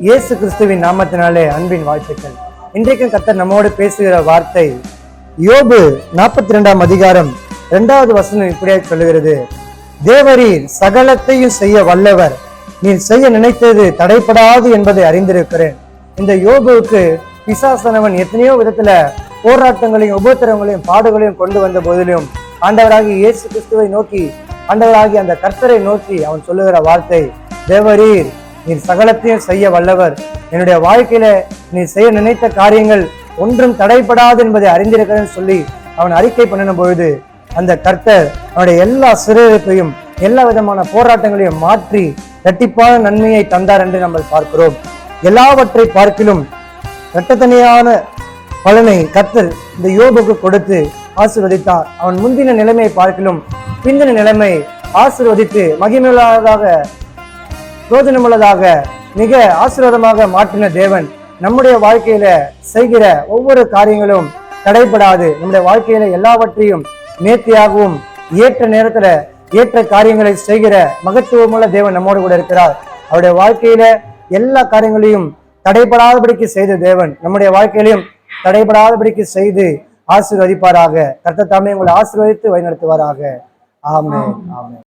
இயேசு கிறிஸ்துவின் நாமத்தினாலே அன்பின் வாழ்த்துக்கள். இன்றைக்கும் கர்த்தர் நம்மோடு பேசுகிற வார்த்தை யோபு 42 அதிகாரம் 2வது வசனம் இப்படியாக சொல்லுகிறது. தேவரீர் சகலத்தையும் செய்ய வல்லவர், நீர் செய்ய நினைத்தது தடைப்படாது என்பதை அறிந்திருக்கிறேன். இந்த யோபுவுக்கு பிசாசானவன் எத்தனையோ விதத்துல போராட்டங்களையும் உபத்திரங்களையும் பாடுகளையும் கொண்டு வந்த போதிலும் ஆண்டவராகி இயேசு கிறிஸ்துவை நோக்கி, ஆண்டவராகி அந்த கர்த்தரை நோக்கி அவன் சொல்லுகிற வார்த்தை, தேவரீர் நீர் சகலத்தையும் செய்ய வல்லவர், என்னுடைய வாழ்க்கையில நீர் செய்ய நினைத்த காரியங்கள் ஒன்றும் தடைப்படாது என்பதை அறிந்திருக்கிறேன்னு சொல்லி அவன் அறிக்கை பண்ணின பொழுது அந்த கர்த்தர் அவனுடைய எல்லா சிறையிருப்பையும் எல்லா விதமான போராட்டங்களையும் மாற்றி இரட்டிப்பான நன்மையை தந்தார் என்று நம்ம பார்க்கிறோம். எல்லாவற்றை பார்க்கிலும் இரட்டத்தனையான பலனை கர்த்தர் இந்த யோபுக்கு கொடுத்து ஆசீர்வதித்தார். அவன் முந்தின நிலைமையை பார்க்கிலும் பிந்தின நிலைமை ஆசீர்வதித்து மகிமையுள்ளதாக பிரயோஜனமுள்ளதாக மிக ஆசீர்வாதமாக மாற்றின தேவன் நம்முடைய வாழ்க்கையில செய்கிற ஒவ்வொரு காரியங்களும் தடைப்படாது. நம்முடைய வாழ்க்கையில எல்லாவற்றையும் நேர்த்தியாகவும் ஏற்ற நேரத்துல ஏற்ற காரியங்களை செய்கிற மகத்துவமுள்ள தேவன் நம்மோடு கூட இருக்கிறார். அவருடைய வாழ்க்கையில எல்லா காரியங்களையும் தடைபடாதபடிக்கு செய்த தேவன் நம்முடைய வாழ்க்கையிலையும் தடைபடாதபடிக்கு செய்து ஆசீர்வதிப்பாராக. கர்த்தர் தாமே உங்களை ஆசீர்வதித்து வழிநடத்துவாராக. ஆமென், ஆமென்.